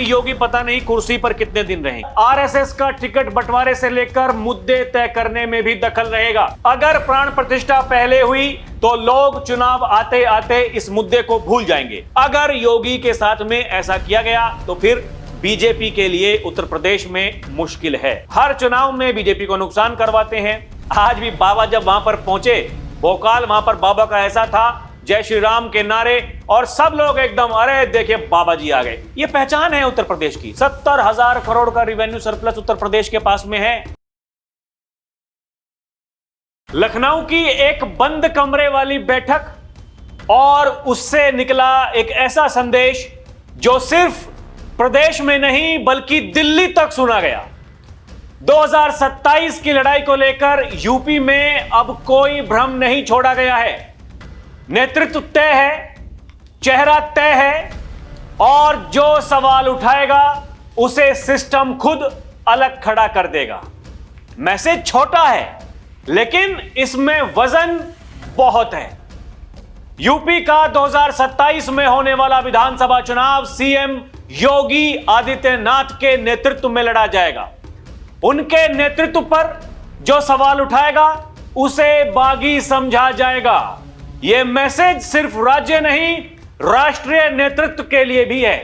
कि योगी पता नहीं कुर्सी पर कितने दिन रहेंगे। आरएसएस का टिकट बंटवारे से लेकर मुद्दे तय करने में भी दखल रहेगा। अगर प्राण प्रतिष्ठा पहले हुई तो लोग चुनाव आते आते इस मुद्दे को भूल जाएंगे। अगर योगी के साथ में ऐसा किया गया तो फिर बीजेपी के लिए उत्तर प्रदेश में मुश्किल है। हर चुनाव में बीजेपी को नुकसान करवाते हैं। आज भी बाबा जब वहां पर पहुंचे, भोकाल वहां पर बाबा का ऐसा था, जय श्री राम के नारे, और सब लोग एकदम अरे देखिए बाबा जी आ गए। ये पहचान है उत्तर प्रदेश की। 70,000 करोड़ का रिवेन्यू सरप्लस उत्तर प्रदेश के पास में है। लखनऊ की एक बंद कमरे वाली बैठक और उससे निकला एक ऐसा संदेश जो सिर्फ प्रदेश में नहीं बल्कि दिल्ली तक सुना गया। 2027 की लड़ाई को लेकर यूपी में अब कोई भ्रम नहीं छोड़ा गया है। नेतृत्व तय है, चेहरा तय है, और जो सवाल उठाएगा उसे सिस्टम खुद अलग खड़ा कर देगा। मैसेज छोटा है लेकिन इसमें वजन बहुत है। यूपी का 2027 में होने वाला विधानसभा चुनाव सीएम योगी आदित्यनाथ के नेतृत्व में लड़ा जाएगा। उनके नेतृत्व पर जो सवाल उठाएगा उसे बागी समझा जाएगा। यह मैसेज सिर्फ राज्य नहीं, राष्ट्रीय नेतृत्व के लिए भी है।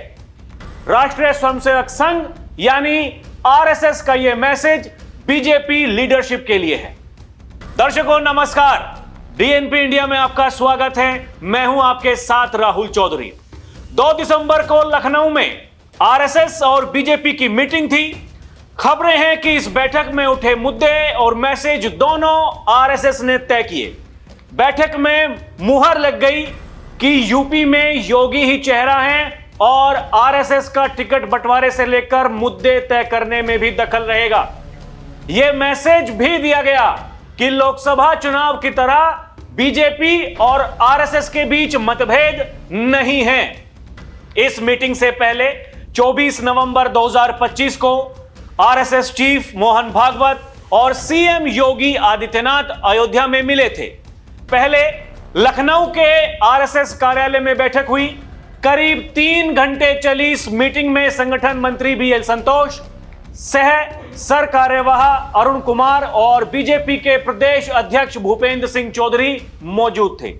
राष्ट्रीय स्वयंसेवक संघ यानी आरएसएस का यह मैसेज बीजेपी लीडरशिप के लिए है। दर्शकों नमस्कार, डीएनपी इंडिया में आपका स्वागत है। मैं हूं आपके साथ राहुल चौधरी। 2 दिसंबर को लखनऊ में आरएसएस और बीजेपी की मीटिंग थी। खबरें हैं कि इस बैठक में उठे मुद्दे और मैसेज दोनों आरएसएस ने तय किए। बैठक में मुहर लग गई कि यूपी में योगी ही चेहरा है और आरएसएस का टिकट बंटवारे से लेकर मुद्दे तय करने में भी दखल रहेगा। यह मैसेज भी दिया गया कि लोकसभा चुनाव की तरह बीजेपी और आरएसएस के बीच मतभेद नहीं है। इस मीटिंग से पहले 24 नवंबर 2025 को आरएसएस चीफ मोहन भागवत और सीएम योगी आदित्यनाथ अयोध्या में मिले थे। पहले लखनऊ के आरएसएस कार्यालय में बैठक हुई। करीब 3 घंटे चली इस मीटिंग में संगठन मंत्री बीएल संतोष, सह सर कार्यवाह अरुण कुमार और बीजेपी के प्रदेश अध्यक्ष भूपेंद्र सिंह चौधरी मौजूद थे।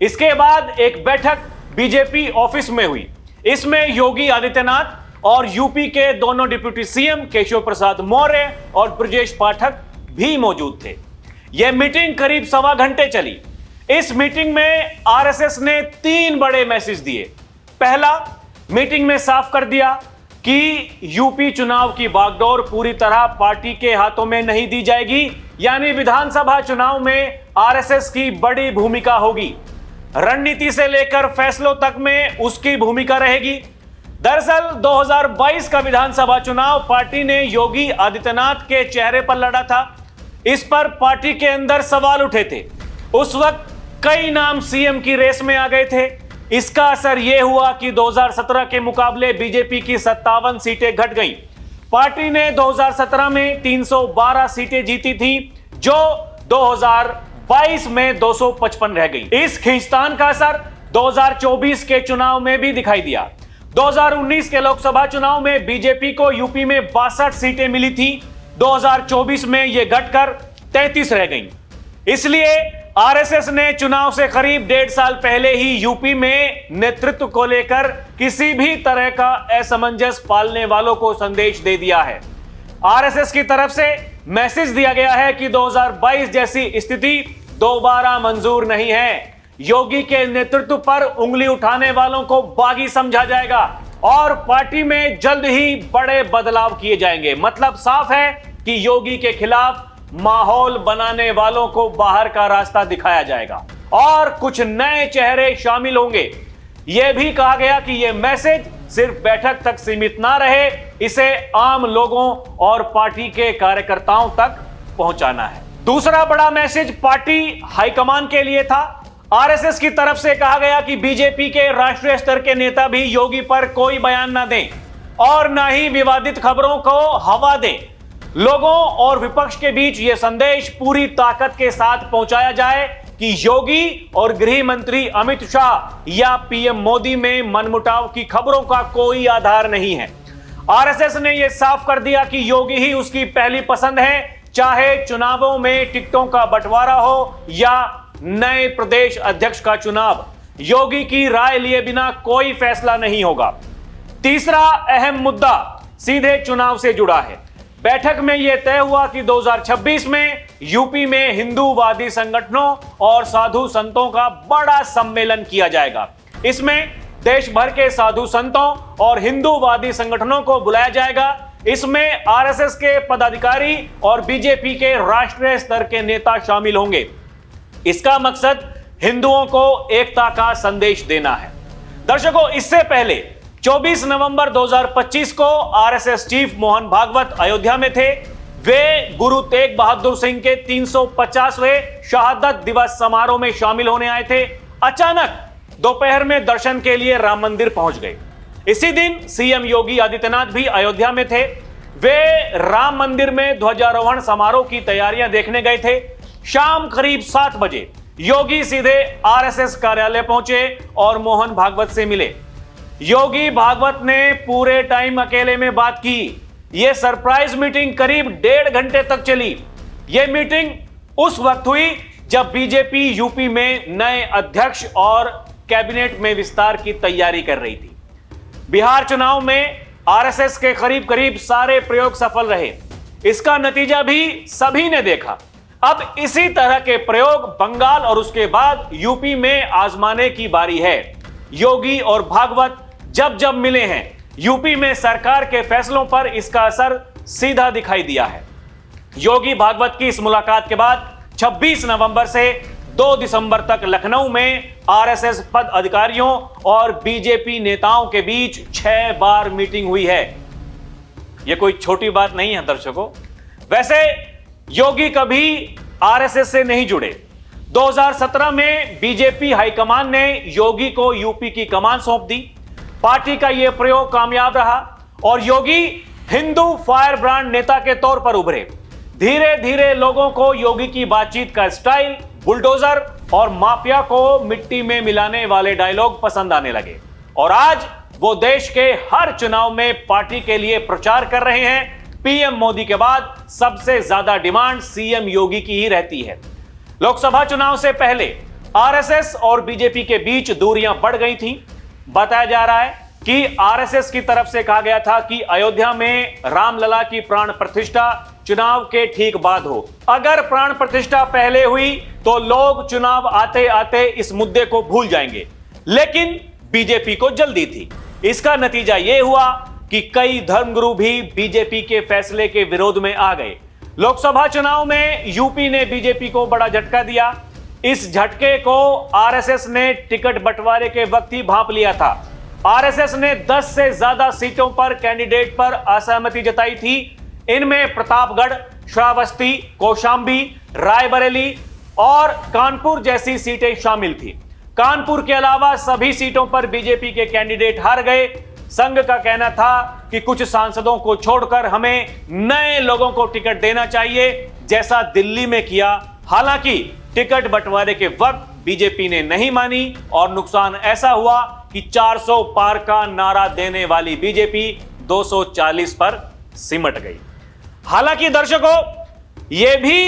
इसके बाद एक बैठक बीजेपी ऑफिस में हुई। इसमें योगी आदित्यनाथ और यूपी के दोनों डिप्टी सीएम केशव प्रसाद मौर्य और ब्रजेश पाठक भी मौजूद थे। यह मीटिंग करीब 1.25 घंटे चली। इस मीटिंग में आरएसएस ने 3 बड़े मैसेज दिए। पहला, मीटिंग में साफ कर दिया कि यूपी चुनाव की बागडोर पूरी तरह पार्टी के हाथों में नहीं दी जाएगी, यानी विधानसभा चुनाव में आरएसएस की बड़ी भूमिका होगी। रणनीति से लेकर फैसलों तक में उसकी भूमिका रहेगी। दरअसल 2022 का विधानसभा चुनाव पार्टी ने योगी आदित्यनाथ के चेहरे पर लड़ा था। इस पर पार्टी के अंदर सवाल उठे थे। उस वक्त कई नाम सीएम की रेस में आ गए थे। इसका असर यह हुआ कि 2017 के मुकाबले बीजेपी की 57 सीटें घट गईं। पार्टी ने 2017 में 312 सीटें जीती थी, जो 2022 में 255 रह गई। इस खींचतान का असर 2024 के चुनाव में भी दिखाई दिया। 2019 के लोकसभा चुनाव में बीजेपी को यूपी में 62 सीटें मिली थी। 2024 में यह घटकर 33 रह गईं। इसलिए आरएसएस ने चुनाव से करीब 1.5 साल पहले ही यूपी में नेतृत्व को लेकर किसी भी तरह का असमंजस पालने वालों को संदेश दे दिया है। आरएसएस की तरफ से मैसेज दिया गया है कि 2022 जैसी स्थिति दोबारा मंजूर नहीं है। योगी के नेतृत्व पर उंगली उठाने वालों को बागी समझा जाएगा और पार्टी में जल्द ही बड़े बदलाव किए जाएंगे। मतलब साफ है कि योगी के खिलाफ माहौल बनाने वालों को बाहर का रास्ता दिखाया जाएगा और कुछ नए चेहरे शामिल होंगे। यह भी कहा गया कि यह मैसेज सिर्फ बैठक तक सीमित ना रहे, इसे आम लोगों और पार्टी के कार्यकर्ताओं तक पहुंचाना है। दूसरा बड़ा मैसेज पार्टी हाईकमान के लिए था। आरएसएस की तरफ से कहा गया कि बीजेपी के राष्ट्रीय स्तर के नेता भी योगी पर कोई बयान ना दें और ना ही विवादित खबरों को हवा दें। लोगों और विपक्ष के बीच यह संदेश पूरी ताकत के साथ पहुंचाया जाए कि योगी और गृह मंत्री अमित शाह या पीएम मोदी में मनमुटाव की खबरों का कोई आधार नहीं है। आरएसएस ने यह साफ कर दिया कि योगी ही उसकी पहली पसंद है, चाहे चुनावों में टिकटों का बंटवारा हो या नए प्रदेश अध्यक्ष का चुनाव। योगी की राय लिए बिना कोई फैसला नहीं होगा। तीसरा अहम मुद्दा सीधे चुनाव से जुड़ा है। बैठक में यह तय हुआ कि 2026 में यूपी में हिंदूवादी संगठनों और साधु संतों का बड़ा सम्मेलन किया जाएगा। इसमें देश भर के साधु संतों और हिंदूवादी संगठनों को बुलाया जाएगा। इसमें आरएसएस के पदाधिकारी और बीजेपी के राष्ट्रीय स्तर के नेता शामिल होंगे। इसका मकसद हिंदुओं को एकता का संदेश देना है। दर्शकों, इससे पहले 24 नवंबर 2025 को आरएसएस चीफ मोहन भागवत अयोध्या में थे। वे गुरु तेग बहादुर सिंह के 350वें शहादत दिवस समारोह में शामिल होने आए थे। अचानक दोपहर में दर्शन के लिए राम मंदिर पहुंच गए। इसी दिन सीएम योगी आदित्यनाथ भी अयोध्या में थे। वे राम मंदिर में ध्वजारोहण समारोह की तैयारियां देखने गए थे। शाम करीब 7 बजे योगी सीधे आरएसएस कार्यालय पहुंचे और मोहन भागवत से मिले। योगी भागवत ने पूरे टाइम अकेले में बात की। यह सरप्राइज मीटिंग करीब 1.5 घंटे तक चली। यह मीटिंग उस वक्त हुई जब बीजेपी यूपी में नए अध्यक्ष और कैबिनेट में विस्तार की तैयारी कर रही थी। बिहार चुनाव में आरएसएस के करीब करीब सारे प्रयोग सफल रहे। इसका नतीजा भी सभी ने देखा। अब इसी तरह के प्रयोग बंगाल और उसके बाद यूपी में आजमाने की बारी है। योगी और भागवत जब जब मिले हैं, यूपी में सरकार के फैसलों पर इसका असर सीधा दिखाई दिया है। योगी भागवत की इस मुलाकात के बाद 26 नवंबर से 2 दिसंबर तक लखनऊ में आरएसएस पद अधिकारियों और बीजेपी नेताओं के बीच 6 बार मीटिंग हुई है। यह कोई छोटी बात नहीं है दर्शकों। वैसे योगी कभी आरएसएस से नहीं जुड़े। 2017 में बीजेपी हाईकमान ने योगी को यूपी की कमान सौंप दी। पार्टी का यह प्रयोग कामयाब रहा और योगी हिंदू फायर ब्रांड नेता के तौर पर उभरे। धीरे धीरे लोगों को योगी की बातचीत का स्टाइल, बुलडोजर और माफिया को मिट्टी में मिलाने वाले डायलॉग पसंद आने लगे और आज वो देश के हर चुनाव में पार्टी के लिए प्रचार कर रहे हैं। पीएम मोदी के बाद सबसे ज्यादा डिमांड सीएम योगी की ही रहती है। लोकसभा चुनाव से पहले आरएसएस और बीजेपी के बीच दूरियां बढ़ गई थीं। बताया जा रहा है कि आरएसएस की तरफ से कहा गया था कि अयोध्या में रामलला की प्राण प्रतिष्ठा चुनाव के ठीक बाद हो। अगर प्राण प्रतिष्ठा पहले हुई तो लोग चुनाव आते आते इस मुद्दे को भूल जाएंगे, लेकिन बीजेपी को जल्दी थी। इसका नतीजा यह हुआ कि कई धर्मगुरु भी बीजेपी के फैसले के विरोध में आ गए। लोकसभा चुनाव में यूपी ने बीजेपी को बड़ा झटका दिया। इस झटके को आरएसएस ने टिकट बंटवारे के वक्त ही भांप लिया था। आरएसएस ने 10 से ज्यादा सीटों पर कैंडिडेट पर असहमति जताई थी। इनमें प्रतापगढ़, श्रावस्ती, कौशांबी, रायबरेली और कानपुर जैसी सीटें शामिल थी। कानपुर के अलावा सभी सीटों पर बीजेपी के कैंडिडेट हार गए। संघ का कहना था कि कुछ सांसदों को छोड़कर हमें नए लोगों को टिकट देना चाहिए, जैसा दिल्ली में किया। हालांकि टिकट बंटवारे के वक्त बीजेपी ने नहीं मानी और नुकसान ऐसा हुआ कि 400 पार का नारा देने वाली बीजेपी 240 पर सिमट गई। हालांकि दर्शकों, यह भी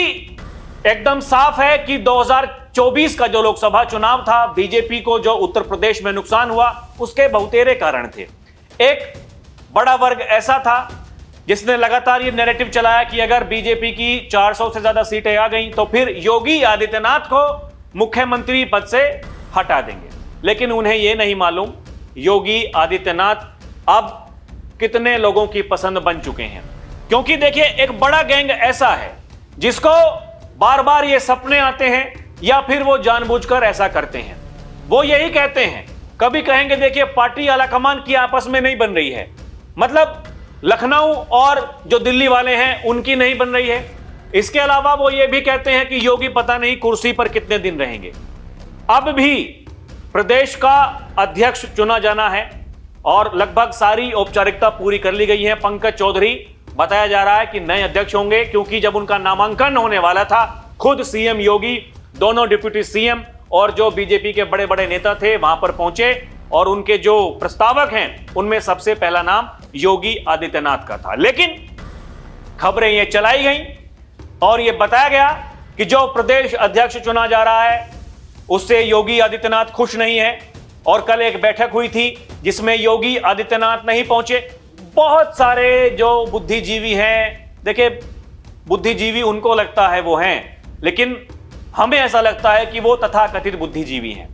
एकदम साफ है कि 2024 का जो लोकसभा चुनाव था, बीजेपी को जो उत्तर प्रदेश में नुकसान हुआ उसके बहुतेरे कारण थे। एक बड़ा वर्ग ऐसा था जिसने लगातार ये नैरेटिव चलाया कि अगर बीजेपी की 400 से ज्यादा सीटें आ गई तो फिर योगी आदित्यनाथ को मुख्यमंत्री पद से हटा देंगे। लेकिन उन्हें यह नहीं मालूम योगी आदित्यनाथ अब कितने लोगों की पसंद बन चुके हैं। क्योंकि देखिए, एक बड़ा गैंग ऐसा है जिसको बार बार ये सपने आते हैं या फिर वो जानबूझकर ऐसा करते हैं। वो यही कहते हैं, कभी कहेंगे देखिए पार्टी आलाकमान की आपस में नहीं बन रही है, मतलब लखनऊ और जो दिल्ली वाले हैं उनकी नहीं बन रही है। इसके अलावा वो ये भी कहते हैं कि योगी पता नहीं कुर्सी पर कितने दिन रहेंगे। अब भी प्रदेश का अध्यक्ष चुना जाना है और लगभग सारी औपचारिकता पूरी कर ली गई है। पंकज चौधरी बताया जा रहा है कि नए अध्यक्ष होंगे, क्योंकि जब उनका नामांकन होने वाला था खुद सीएम योगी, दोनों डिप्टी सीएम और जो बीजेपी के बड़े बड़े नेता थे वहां पर पहुंचे और उनके जो प्रस्तावक हैं उनमें सबसे पहला नाम योगी आदित्यनाथ का था। लेकिन खबरें ये चलाई गई और ये बताया गया कि जो प्रदेश अध्यक्ष चुना जा रहा है उससे योगी आदित्यनाथ खुश नहीं है। और कल एक बैठक हुई थी जिसमें योगी आदित्यनाथ नहीं पहुंचे। बहुत सारे जो बुद्धिजीवी हैं, देखिए बुद्धिजीवी उनको लगता है वो हैं, लेकिन हमें ऐसा लगता है कि वो तथाकथित बुद्धिजीवी हैं,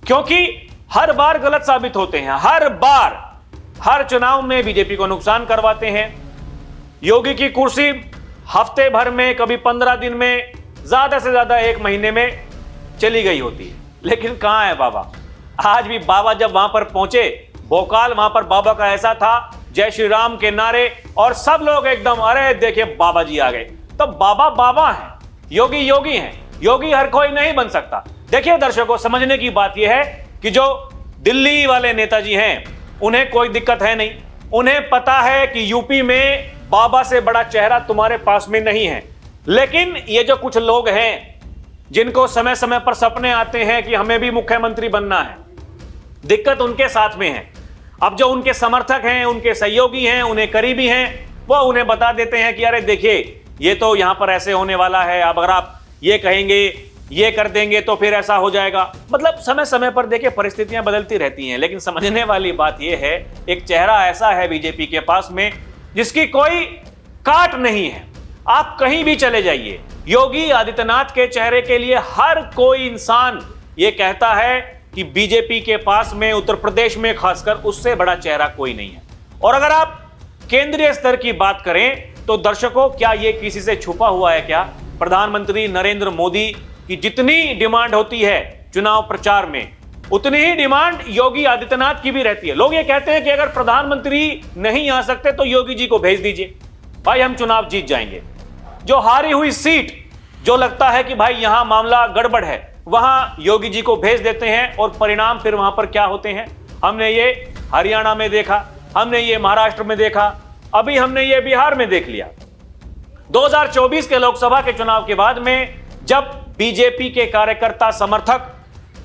क्योंकि हर बार गलत साबित होते हैं। हर बार हर चुनाव में बीजेपी को नुकसान करवाते हैं। योगी की कुर्सी हफ्ते भर में, कभी 15 दिन में, ज्यादा से ज्यादा 1 महीने में चली गई होती है। लेकिन कहां है बाबा? आज भी बाबा जब वहां पर पहुंचे, भोकाल वहां पर बाबा का ऐसा था, जय श्री राम के नारे, और सब लोग एकदम अरे देखिए बाबा जी आ गए। तो बाबा बाबा हैं, योगी योगी हैं। योगी हर कोई नहीं बन सकता। देखिए दर्शकों, समझने की बात यह है कि जो दिल्ली वाले नेताजी हैं उन्हें कोई दिक्कत है नहीं। उन्हें पता है कि यूपी में बाबा से बड़ा चेहरा तुम्हारे पास में नहीं है। लेकिन ये जो कुछ लोग हैं जिनको समय समय पर सपने आते हैं कि हमें भी मुख्यमंत्री बनना है, दिक्कत उनके साथ में है। अब जो उनके समर्थक हैं, उनके सहयोगी हैं, उन्हें करीबी हैं, वो उन्हें बता देते हैं कि अरे देखिए ये तो यहां पर ऐसे होने वाला है, अब अगर आप ये कहेंगे, ये कर देंगे तो फिर ऐसा हो जाएगा। मतलब समय समय पर देखिए परिस्थितियां बदलती रहती हैं। लेकिन समझने वाली बात यह है, एक चेहरा ऐसा है बीजेपी के पास में जिसकी कोई काट नहीं है। आप कहीं भी चले जाइए, योगी आदित्यनाथ के चेहरे के लिए हर कोई इंसान ये कहता है कि बीजेपी के पास में, उत्तर प्रदेश में खासकर, उससे बड़ा चेहरा कोई नहीं है। और अगर आप केंद्रीय स्तर की बात करें तो दर्शकों, क्या ये किसी से छुपा हुआ है क्या? प्रधानमंत्री नरेंद्र मोदी की जितनी डिमांड होती है चुनाव प्रचार में, उतनी ही डिमांड योगी आदित्यनाथ की भी रहती है। लोग ये कहते हैं कि अगर प्रधानमंत्री नहीं आ सकते तो योगी जी को भेज दीजिए, भाई हम चुनाव जीत जाएंगे। जो हारी हुई सीट, जो लगता है कि भाई यहां मामला गड़बड़ है, वहां योगी जी को भेज देते हैं और परिणाम फिर वहां पर क्या होते हैं हमने ये हरियाणा में देखा, हमने ये महाराष्ट्र में देखा, अभी हमने ये बिहार में देख लिया। 2024 के लोकसभा के चुनाव के बाद में जब बीजेपी के कार्यकर्ता समर्थक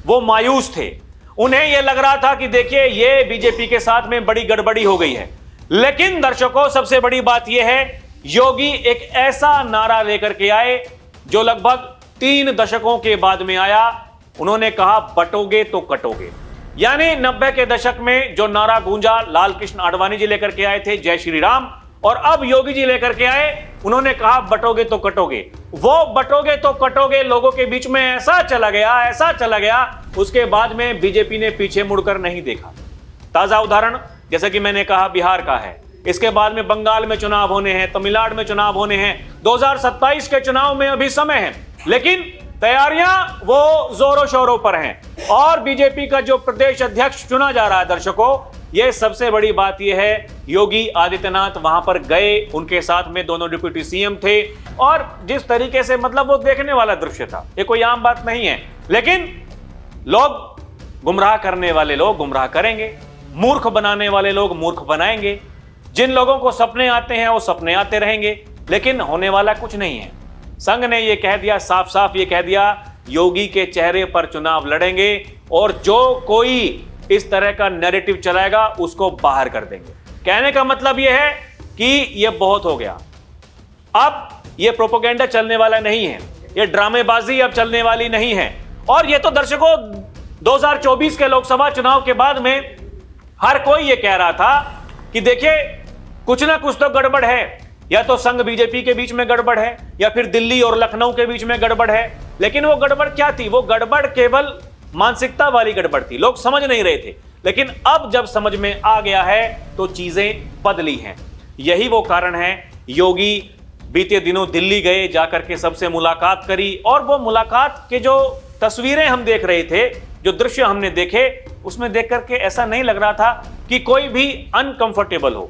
वो मायूस थे, उन्हें यह लग रहा था कि देखिए ये बीजेपी के साथ में बड़ी गड़बड़ी हो गई है। लेकिन दर्शकों, सबसे बड़ी बात यह है, योगी एक ऐसा नारा लेकर के आए जो लगभग 3 दशकों के बाद में आया। उन्होंने कहा बटोगे तो कटोगे। यानी 90 के दशक में जो नारा गूंजा, लाल कृष्ण आडवाणी जी लेकर के आए थे, जय श्री राम, और अब योगी जी लेकर के आए, उन्होंने कहा बटोगे तो कटोगे। वो बटोगे तो कटोगे लोगों के बीच में ऐसा चला गया, उसके बाद में बीजेपी ने पीछे मुड़कर नहीं देखा। ताजा उदाहरण जैसे कि मैंने कहा बिहार का है, इसके बाद में बंगाल में चुनाव होने हैं, तमिलनाडु में चुनाव होने हैं, 2027 के चुनाव में अभी समय है, लेकिन तैयारियां वो जोरों शोरों पर हैं। और बीजेपी का जो प्रदेश अध्यक्ष चुना जा रहा है दर्शकों, यह सबसे बड़ी बात यह है, योगी आदित्यनाथ वहां पर गए, उनके साथ में दोनों डिप्टी सीएम थे, और जिस तरीके से मतलब वो देखने वाला दृश्य था, ये कोई आम बात नहीं है। लेकिन लोग गुमराह करने वाले लोग गुमराह करेंगे, मूर्ख बनाने वाले लोग मूर्ख बनाएंगे। जिन लोगों को सपने आते हैं वो सपने आते रहेंगे, लेकिन होने वाला कुछ नहीं है। संघ ने यह कह दिया, साफ साफ ये कह दिया, योगी के चेहरे पर चुनाव लड़ेंगे और जो कोई इस तरह का नैरेटिव चलाएगा उसको बाहर कर देंगे। कहने का मतलब यह है कि यह बहुत हो गया, अब यह प्रोपेगेंडा चलने वाला नहीं है, यह ड्रामेबाजी अब चलने वाली नहीं है। और यह तो दर्शकों 2024 के लोकसभा चुनाव के बाद में हर कोई यह कह रहा था कि देखिए कुछ ना कुछ तो गड़बड़ है, या तो संघ बीजेपी के बीच में गड़बड़ है या फिर दिल्ली और लखनऊ के बीच में गड़बड़ है। लेकिन वो गड़बड़ क्या थी? वो गड़बड़ केवल मानसिकता वाली गड़बड़ थी, लोग समझ नहीं रहे थे। लेकिन अब जब समझ में आ गया है तो चीजें बदली हैं। यही वो कारण है, योगी बीते दिनों दिल्ली गए, जाकर के सबसे मुलाकात करी, और वो मुलाकात के जो तस्वीरें हम देख रहे थे, जो दृश्य हमने देखे, उसमें देख करके ऐसा नहीं लग रहा था कि कोई भी अनकंफर्टेबल हो।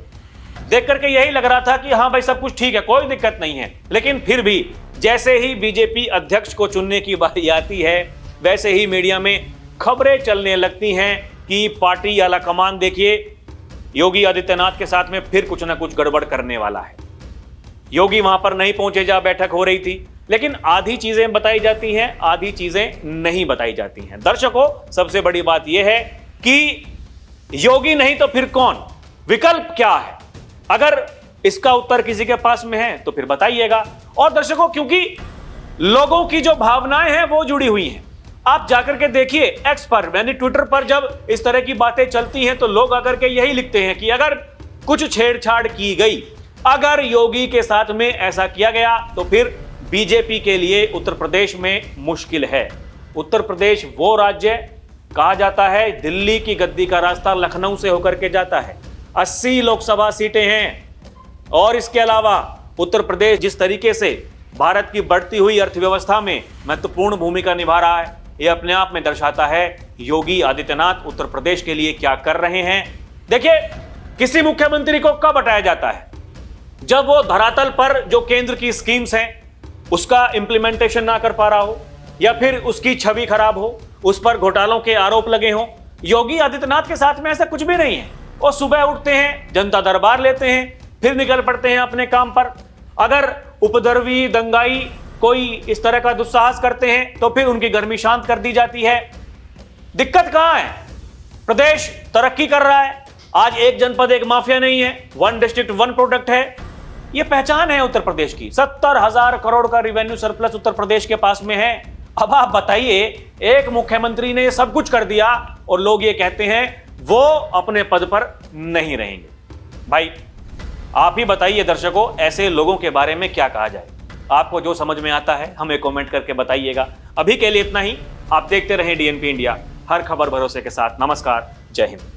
देख करके यही लग रहा था कि हाँ भाई सब कुछ ठीक है, कोई दिक्कत नहीं है। लेकिन फिर भी जैसे ही बीजेपी अध्यक्ष को चुनने की बारी आती है, वैसे ही मीडिया में खबरें चलने लगती हैं कि पार्टी आला कमान देखिए योगी आदित्यनाथ के साथ में फिर कुछ ना कुछ गड़बड़ करने वाला है। योगी वहां पर नहीं पहुंचे जहां बैठक हो रही थी, लेकिन आधी चीजें बताई जाती हैं, आधी चीजें नहीं बताई जाती हैं। दर्शकों, सबसे बड़ी बात यह है कि योगी नहीं तो फिर कौन? विकल्प क्या है? अगर इसका उत्तर किसी के पास में है तो फिर बताइएगा। और दर्शकों, क्योंकि लोगों की जो भावनाएं हैं वो जुड़ी हुई हैं, आप जाकर के देखिए एक्स पर, यानी ट्विटर पर, जब इस तरह की बातें चलती हैं तो लोग आकर के यही लिखते हैं कि अगर कुछ छेड़छाड़ की गई, अगर योगी के साथ में ऐसा किया गया तो फिर बीजेपी के लिए उत्तर प्रदेश में मुश्किल है। उत्तर प्रदेश वो राज्य कहा जाता है, दिल्ली की गद्दी का रास्ता लखनऊ से होकर के जाता है, 80 लोकसभा सीटें हैं। और इसके अलावा उत्तर प्रदेश जिस तरीके से भारत की बढ़ती हुई अर्थव्यवस्था में महत्वपूर्ण भूमिका निभा रहा है, यह अपने आप में दर्शाता है योगी आदित्यनाथ उत्तर प्रदेश के लिए क्या कर रहे हैं। देखिए, किसी मुख्यमंत्री को कब हटाया जाता है? जब वो धरातल पर जो केंद्र की स्कीम्स हैं उसका इंप्लीमेंटेशन ना कर पा रहा हो, या फिर उसकी छवि खराब हो, उस पर घोटालों के आरोप लगे हों। योगी आदित्यनाथ के साथ में ऐसा कुछ भी नहीं है। वो सुबह उठते हैं, जनता दरबार लेते हैं, फिर निकल पड़ते हैं अपने काम पर। अगर उपद्रवी दंगाई कोई इस तरह का दुस्साहस करते हैं तो फिर उनकी गर्मी शांत कर दी जाती है। दिक्कत कहां है? प्रदेश तरक्की कर रहा है। आज एक जनपद एक माफिया नहीं है, 1 डिस्ट्रिक्ट 1 प्रोडक्ट है। यह पहचान है उत्तर प्रदेश की। 70,000 करोड़ का रिवेन्यू सरप्लस उत्तर प्रदेश के पास में है। अब आप बताइए, एक मुख्यमंत्री ने सब कुछ कर दिया और लोग ये कहते हैं वो अपने पद पर नहीं रहेंगे। भाई आप ही बताइए दर्शकों, ऐसे लोगों के बारे में क्या कहा जाए? आपको जो समझ में आता है हमें कमेंट करके बताइएगा। अभी के लिए इतना ही। आप देखते रहें डीएनपी इंडिया, हर खबर भरोसे के साथ। नमस्कार, जय हिंद।